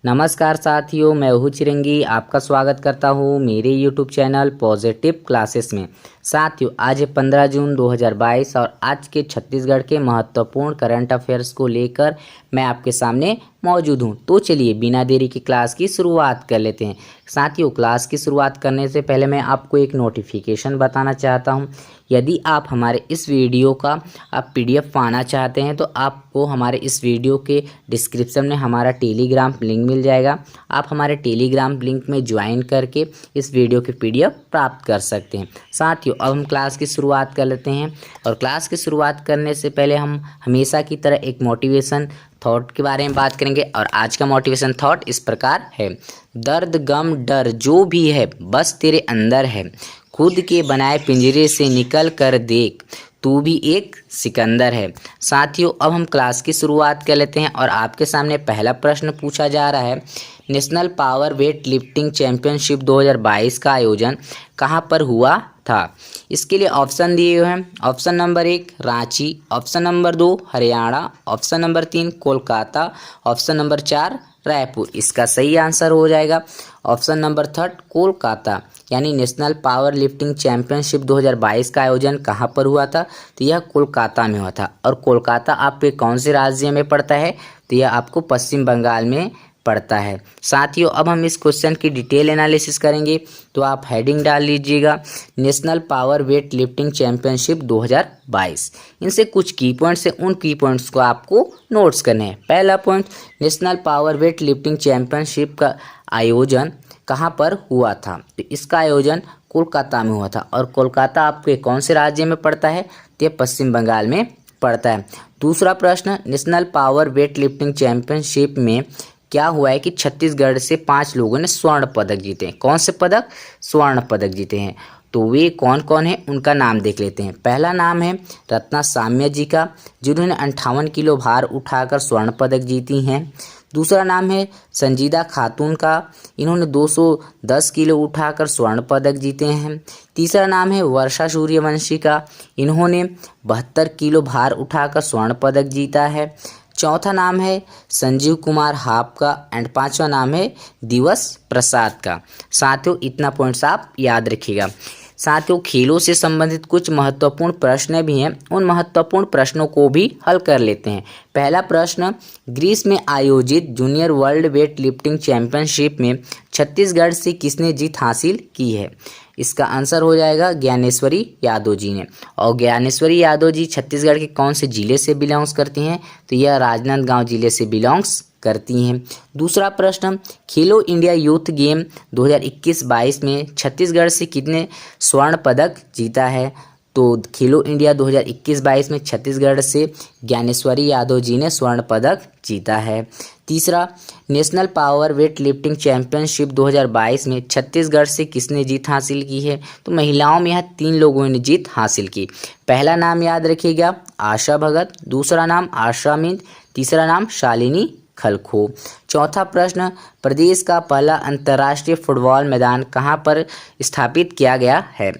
नमस्कार साथियों, मैं हूँ चिरंगी। आपका स्वागत करता हूँ मेरे यूट्यूब चैनल पॉजिटिव क्लासेस में। साथियों, आज है 15 जून 2022 और आज के छत्तीसगढ़ के महत्वपूर्ण करंट अफेयर्स को लेकर मैं आपके सामने मौजूद हूँ। तो चलिए बिना देरी की क्लास की शुरुआत कर लेते हैं। साथियों, क्लास की शुरुआत करने से पहले मैं आपको एक नोटिफिकेशन बताना चाहता हूँ। यदि आप हमारे इस वीडियो का PDF पाना चाहते हैं तो आपको हमारे इस वीडियो के डिस्क्रिप्शन में हमारा टेलीग्राम लिंक मिल जाएगा। आप हमारे टेलीग्राम लिंक में ज्वाइन करके इस वीडियो के PDF प्राप्त कर सकते हैं। साथियों, अब हम क्लास की शुरुआत कर लेते हैं और क्लास की शुरुआत करने से पहले हम हमेशा की तरह एक मोटिवेशन थॉट के बारे में बात करेंगे। और आज का मोटिवेशन थॉट इस प्रकार है: दर्द गम डर जो भी है बस तेरे अंदर है, खुद के बनाए पिंजरे से निकल कर देख, तू भी एक सिकंदर है। साथियों, अब हम क्लास की शुरुआत कर लेते हैं और आपके सामने पहला प्रश्न पूछा जा रहा है। National power weight lifting championship 2022 का आयोजन कहाँ पर हुआ था? इसके लिए ऑप्शन दिए हुए हैं। Option number 1 Ranchi, option number 2 Haryana, option number 3 Kolkata, option number 4 Raipur. इसका सही आंसर हो जाएगा ऑप्शन नंबर 3 कोलकाता। यानी नेशनल पावर लिफ्टिंग चैंपियनशिप 2022 का आयोजन कहाँ पर हुआ था? तो यह कोलकाता में हुआ था। और कोलकाता आपके कौन से राज्य में पड़ता है? तो यह आपको पश्चिम बंगाल में पड़ता है। साथियों, अब हम इस क्वेश्चन की डिटेल एनालिसिस करेंगे। तो आप हेडिंग डाल लीजिएगा national power weight lifting championship 2022। इनसे कुछ की पॉइंट्स हैं, उन की पॉइंट्स को आपको नोट्स करने हैं। पहला point, national power weight lifting championship का आयोजन कहाँ पर हुआ था? तो इसका आयोजन कोलकाता में हुआ था। और कोलकाता आपके कौन से राज्य में पड़ता है? तो ये पश्चिम बंगाल में पड़ता है। दूसरा प्रश्न, national power weight lifting championship में क्या हुआ है कि छत्तीसगढ़ से 5 लोगों ने स्वर्ण पदक जीते हैं। कौन से पदक? स्वर्ण पदक जीते हैं। तो वे कौन कौन है, उनका नाम देख लेते हैं। पहला नाम है रत्ना साम्या जी का, जिन्होंने 58 किलो भार उठाकर स्वर्ण पदक जीती हैं। दूसरा नाम है संजीदा खातून का, इन्होंने 210 किलो उठाकर स्वर्ण पदक जीते हैं। तीसरा नाम है वर्षा सूर्यवंशी का, इन्होंने 72 किलो भार उठाकर स्वर्ण पदक जीता है। चौथा नाम है संजीव कुमार हाप का एंड पांचवा नाम है दिवस प्रसाद का। साथियों, इतना पॉइंट्स आप याद रखिएगा। साथियों, खेलों से संबंधित कुछ महत्वपूर्ण प्रश्न भी हैं, उन महत्वपूर्ण प्रश्नों को भी हल कर लेते हैं। पहला प्रश्न, ग्रीस में आयोजित junior world weight lifting championship में छत्तीसगढ़ से किसने जीत हासिल की है? इसका आंसर हो जाएगा ज्ञानेश्वरी यादव जी ने। और ज्ञानेश्वरी यादव जी छत्तीसगढ़ के कौन से जिले से बिलोंग्स करती हैं? तो यह राजनांदगांव जिले से बिलोंग्स करती हैं। दूसरा प्रश्न, खेलो इंडिया यूथ गेम 2021-22 में छत्तीसगढ़ से कितने स्वर्ण पदक जीता है? तो खेलो इंडिया 2021-22 में छत्तीसगढ़ से ज्ञानेश्वरी यादव जी ने स्वर्ण पदक जीता है। तीसरा, national power weight lifting championship 2022 में छत्तीसगढ़ से किसने जीत हासिल की है? तो महिलाओं में यहाँ 3 लोगों ने जीत हासिल की। पहला नाम याद रखिएगा आशा भगत, दूसरा नाम आशा मिंद, तीसरा नाम शालिनी खलखो। चौथा प्रश्न, प्रदेश का पहला अंतर्राष्ट्रीय फुटबॉल मैदान कहाँ पर स्थापित किया गया है?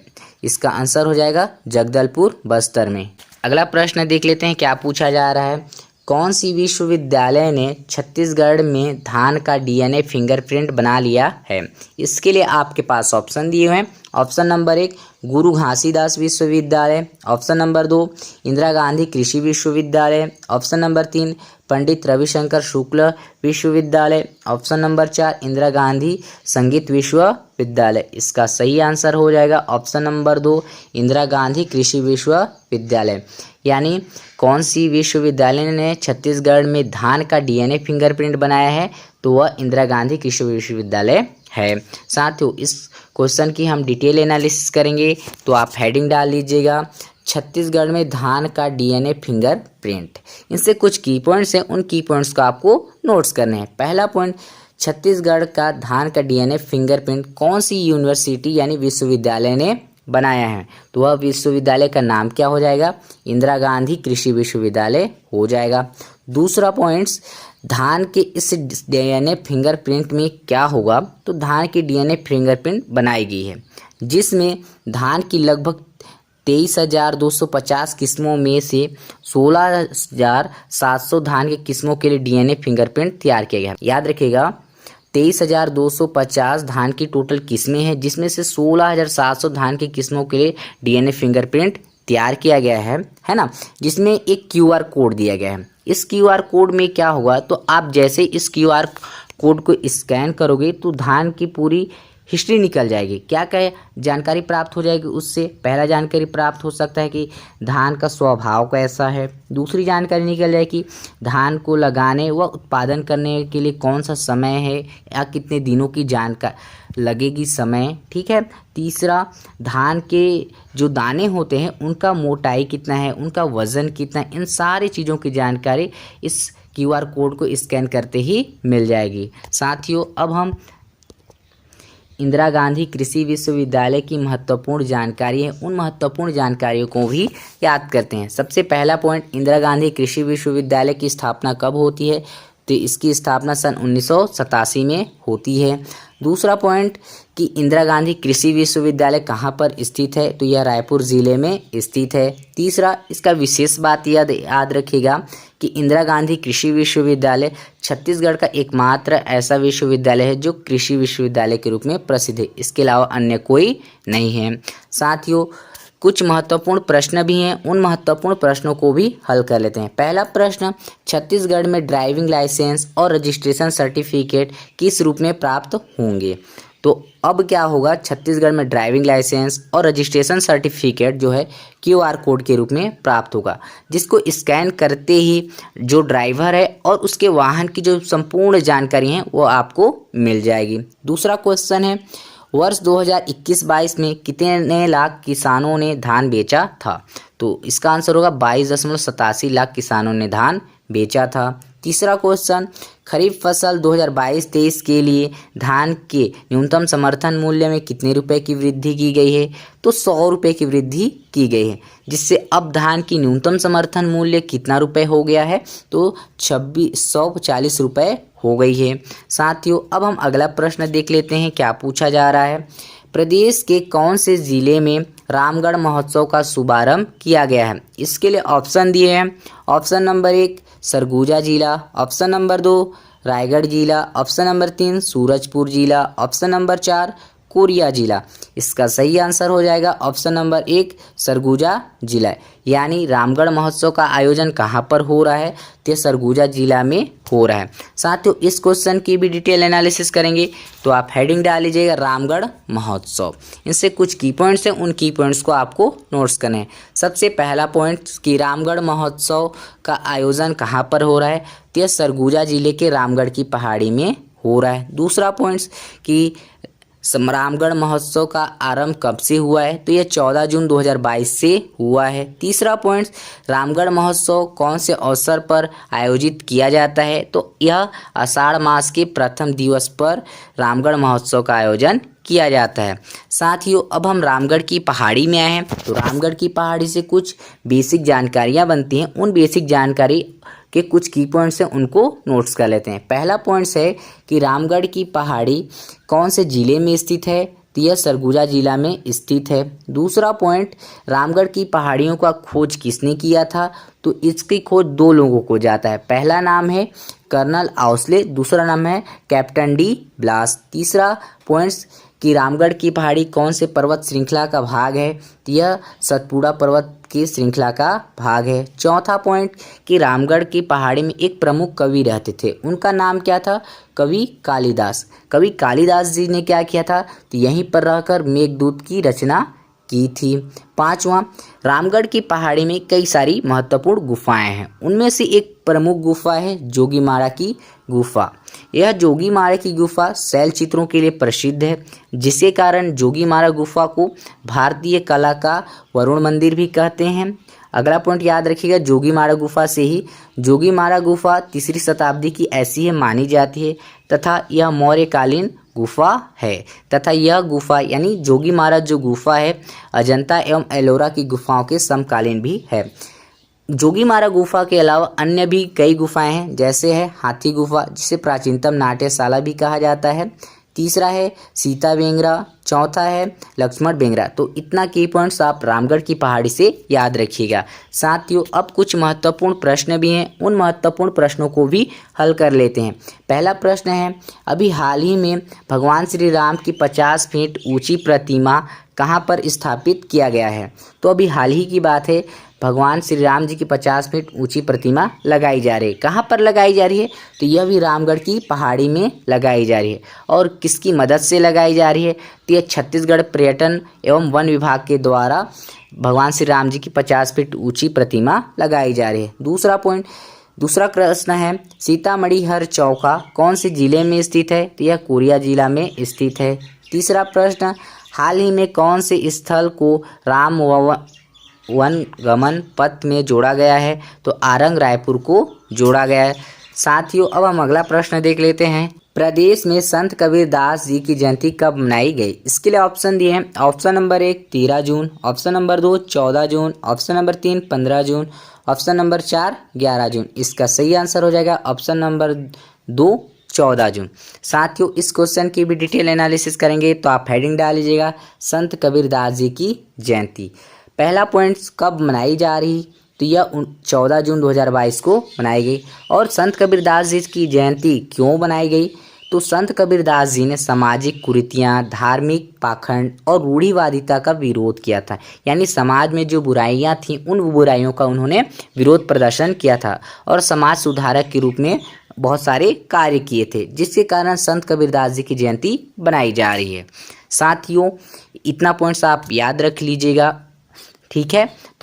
इसका आंसर हो जाएगा जगदलपुर बस्तर में। अगला प्रश्न देख लेते हैं क्या पूछा जा रहा है। कौन सी विश्वविद्यालय ने छत्तीसगढ़ में धान का DNA फिंगरप्रिंट बना लिया है? इसके लिए आपके पास ऑप्शन दिए हुए हैं। ऑप्शन नंबर 1 गुरु घासीदास विश्वविद्यालय, ऑप्शन नंबर 2 इंदिरा गांधी कृषि विश्वविद्यालय, ऑप्शन नंबर 3 पंडित रविशंकर शुक्ल विश्वविद्यालय, ऑप्शन नंबर 4 इंदिरा गांधी संगीत विश्वविद्यालय। इसका सही आंसर हो जाएगा ऑप्शन नंबर 2 इंदिरा गांधी कृषि विश्वविद्यालय। यानी कौन सी विश्वविद्यालय ने छत्तीसगढ़ में धान का DNA फिंगरप्रिंट बनाया है? तो वह इंदिरा गांधी कृषि विश्वविद्यालय है। साथियों, इस क्वेश्चन की हम डिटेल एनालिसिस करेंगे। तो आप हेडिंग डाल लीजिएगा छत्तीसगढ़ में धान का DNA फिंगरप्रिंट। इनसे कुछ की पॉइंट्स हैं, उन की पॉइंट्स को आपको नोट्स करने हैं। पहला पॉइंट, छत्तीसगढ़ का धान का DNA फिंगरप्रिंट कौन सी यूनिवर्सिटी यानी विश्वविद्यालय ने बनाया है? तो वह विश्वविद्यालय का नाम क्या हो जाएगा? इंदिरा गांधी कृषि विश्वविद्यालय हो जाएगा। दूसरा पॉइंट्स, धान के इस DNA फिंगरप्रिंट में क्या होगा? तो धान की DNA फिंगरप्रिंट बनाई गई है, जिसमें धान की लगभग 23,250 किस्मों में से 16,700 धान की किस्मों के लिए DNA फिंगरप्रिंट तैयार किया गया है। याद रखिएगा 23,250 धान की टोटल किस्में हैं, जिसमें से 16,700 धान की किस्मों के लिए डीएनए फिंगरप्रिंट तैयार किया गया है ना, जिसमें एक क्यूआर कोड दिया गया है। इस क्यूआर कोड में क्या होगा, तो आप जैसे इस क्यूआर कोड को स्कैन करोगे तो धान की पूरी हिस्ट्री निकल जाएगी। क्या क्या जानकारी प्राप्त हो जाएगी उससे? पहला जानकारी प्राप्त हो सकता है कि धान का स्वभाव कैसा है। दूसरी जानकारी निकल जाए कि धान को लगाने व उत्पादन करने के लिए कौन सा समय है या कितने दिनों की जानकारी लगेगी समय, ठीक है। तीसरा, धान के जो दाने होते हैं उनका मोटाई कितना है, उनका वज़न कितना है, इन सारी चीज़ों की जानकारी इस क्यूआर कोड को स्कैन करते ही मिल जाएगी। साथियों, अब हम इंदिरा गांधी कृषि विश्वविद्यालय की महत्वपूर्ण जानकारी है, उन महत्वपूर्ण जानकारियों को भी याद करते हैं। सबसे पहला पॉइंट, इंदिरा गांधी कृषि विश्वविद्यालय की स्थापना कब होती है, तो इसकी स्थापना सन 1987 में होती है। दूसरा पॉइंट कि इंदिरा गांधी कृषि विश्वविद्यालय कहाँ पर स्थित है, तो यह रायपुर ज़िले में स्थित है। तीसरा, इसका विशेष बात याद रखिएगा कि इंदिरा गांधी कृषि विश्वविद्यालय छत्तीसगढ़ का एकमात्र ऐसा विश्वविद्यालय है जो कृषि विश्वविद्यालय के रूप में प्रसिद्ध है, इसके अलावा अन्य कोई नहीं है। साथियों, कुछ महत्वपूर्ण प्रश्न भी हैं, उन महत्वपूर्ण प्रश्नों को भी हल कर लेते हैं। पहला प्रश्न, छत्तीसगढ़ में ड्राइविंग लाइसेंस और रजिस्ट्रेशन सर्टिफिकेट किस रूप में प्राप्त होंगे? तो अब क्या होगा, छत्तीसगढ़ में ड्राइविंग लाइसेंस और रजिस्ट्रेशन सर्टिफिकेट जो है क्यूआर कोड के रूप में प्राप्त होगा, जिसको स्कैन करते ही जो ड्राइवर है और उसके वाहन की जो संपूर्ण जानकारी है वो आपको मिल जाएगी। दूसरा क्वेश्चन है, वर्ष 2021-22 में कितने लाख किसानों ने धान बेचा था? तो इसका आंसर होगा 22.87 लाख किसानों ने धान बेचा था। तीसरा क्वेश्चन, खरीफ फसल 2022-23 के लिए धान के न्यूनतम समर्थन मूल्य में कितने रुपए की वृद्धि की गई है? तो 100 रुपये की वृद्धि की गई है, जिससे अब धान की न्यूनतम समर्थन मूल्य कितना रुपए हो गया है? तो 2640 रुपये हो गई है। साथियों, अब हम अगला प्रश्न देख लेते हैं, क्या पूछा जा रहा है। प्रदेश के कौन से ज़िले में रामगढ़ महोत्सव का शुभारंभ किया गया है? इसके लिए ऑप्शन दिए हैं। ऑप्शन नंबर 1 सरगुजा जिला, ऑप्शन नंबर 2 रायगढ़ जिला, ऑप्शन नंबर 3 सूरजपुर जिला, ऑप्शन नंबर 4 कोरिया जिला। इसका सही आंसर हो जाएगा ऑप्शन नंबर 1 सरगुजा जिला। यानी रामगढ़ महोत्सव का आयोजन कहाँ पर हो रहा है? तो सरगुजा जिला में हो रहा है। साथियों, इस क्वेश्चन की भी डिटेल एनालिसिस करेंगे, तो आप हेडिंग डाल लीजिएगा रामगढ़ महोत्सव। इनसे कुछ की पॉइंट्स हैं, उन की पॉइंट्स को आपको नोट्स करने हैं। सबसे पहला पॉइंट कि रामगढ़ महोत्सव का आयोजन कहाँ पर हो रहा है? तो सरगुजा जिले के रामगढ़ की पहाड़ी में हो रहा है। दूसरा पॉइंट्स कि रामगढ़ महोत्सव का आरंभ कब से हुआ है? तो यह 14 जून 2022 से हुआ है। तीसरा पॉइंट, रामगढ़ महोत्सव कौन से अवसर पर आयोजित किया जाता है? तो यह आषाढ़ मास के प्रथम दिवस पर रामगढ़ महोत्सव का आयोजन किया जाता है। साथियों, अब हम रामगढ़ की पहाड़ी में आए हैं, तो रामगढ़ की पहाड़ी से कुछ बेसिक जानकारियाँ बनती हैं। उन बेसिक जानकारी के कुछ की पॉइंट्स हैं, उनको नोट्स कर लेते हैं। पहला पॉइंट्स है कि रामगढ़ की पहाड़ी कौन से ज़िले में स्थित है? तो यह सरगुजा जिला में स्थित है। दूसरा पॉइंट, रामगढ़ की पहाड़ियों का खोज किसने किया था? तो इसकी खोज 2 लोगों को जाता है। पहला नाम है कर्नल आउसले, दूसरा नाम है कैप्टन डी ब्लास। तीसरा पॉइंट्स कि रामगढ़ की पहाड़ी कौन से पर्वत श्रृंखला का भाग है? तो यह सतपुड़ा पर्वत की श्रृंखला का भाग है। चौथा पॉइंट कि रामगढ़ की पहाड़ी में एक प्रमुख कवि रहते थे, उनका नाम क्या था? कवि कालिदास। कवि कालिदास जी ने क्या किया था? तो यहीं पर रहकर मेघदूत की रचना की थी। पांचवा, रामगढ़ की पहाड़ी में कई सारी महत्वपूर्ण गुफाएं हैं, उनमें से एक प्रमुख गुफा है जोगीमारा की गुफा। यह जोगीमारा की गुफा शैल चित्रों के लिए प्रसिद्ध है, जिसके कारण जोगीमारा गुफा को भारतीय कला का वरुण मंदिर भी कहते हैं। अगला पॉइंट याद रखिएगा, जोगीमारा गुफा से ही जोगीमारा गुफा 3री शताब्दी की ऐसी है मानी जाती है तथा यह मौर्यकालीन गुफा है तथा यह गुफा यानी जोगीमारा जो गुफा है अजंता एवं एलोरा की गुफाओं के समकालीन भी है। जोगीमारा गुफा के अलावा अन्य भी कई गुफाएं हैं, जैसे है हाथी गुफा जिसे प्राचीनतम नाट्यशाला भी कहा जाता है। तीसरा है सीता वेंगरा, चौथा है लक्ष्मण बेंगरा। तो इतना की पॉइंट्स आप रामगढ़ की पहाड़ी से याद रखिएगा। साथियों अब कुछ महत्वपूर्ण प्रश्न भी हैं, उन महत्वपूर्ण प्रश्नों को भी हल कर लेते हैं। पहला प्रश्न है, अभी हाल ही में भगवान श्री राम की 50 फीट ऊंची प्रतिमा कहाँ पर स्थापित किया गया है? तो अभी हाल ही की बात है, भगवान श्री राम जी की 50 फीट ऊंची प्रतिमा लगाई जा रही है। कहाँ पर लगाई जा रही है? तो यह भी रामगढ़ की पहाड़ी में लगाई जा रही है। और किसकी मदद से लगाई जा रही है? तो यह छत्तीसगढ़ पर्यटन एवं वन विभाग के द्वारा भगवान श्री राम जी की 50 फीट ऊंची प्रतिमा लगाई जा रही है। दूसरा प्रश्न है, सीतामढ़ी हर चौका कौन से जिले में स्थित है? तो यह कोरिया जिला में स्थित है। तीसरा प्रश्न, हाल ही में कौन से स्थल को राम वनगमन पथ में जोड़ा गया है? तो आरंग रायपुर को जोड़ा गया है। साथियों अब हम अगला प्रश्न देख लेते हैं, प्रदेश में संत कबीरदास जी की जयंती कब मनाई गई? इसके लिए ऑप्शन दिए हैं। ऑप्शन नंबर 1 13 जून, ऑप्शन नंबर 2 14 जून, ऑप्शन नंबर 3 15 जून, ऑप्शन नंबर 4 11 जून। इसका सही आंसर हो जाएगा ऑप्शन नंबर 2 14 जून। साथियों इस क्वेश्चन की भी डिटेल एनालिसिस करेंगे, तो आप हेडिंग डाल लीजिएगा संत कबीरदास जी की जयंती। पहला पॉइंट, कब मनाई जा रही? तो यह 14 जून 2022 को मनाई गई। और संत कबीरदास जी की जयंती क्यों बनाई गई? तो संत कबीरदास जी ने सामाजिक कुरीतियाँ, धार्मिक पाखंड और रूढ़िवादिता का विरोध किया था। यानी समाज में जो बुराइयां थीं उन बुराइयों का उन्होंने विरोध प्रदर्शन किया था और समाज सुधारक के रूप में बहुत सारे कार्य किए थे, जिसके कारण संत कबीरदास जी की जयंती बनाई जा रही है। साथियों इतना पॉइंट्स आप याद रख लीजिएगा, ठीक है।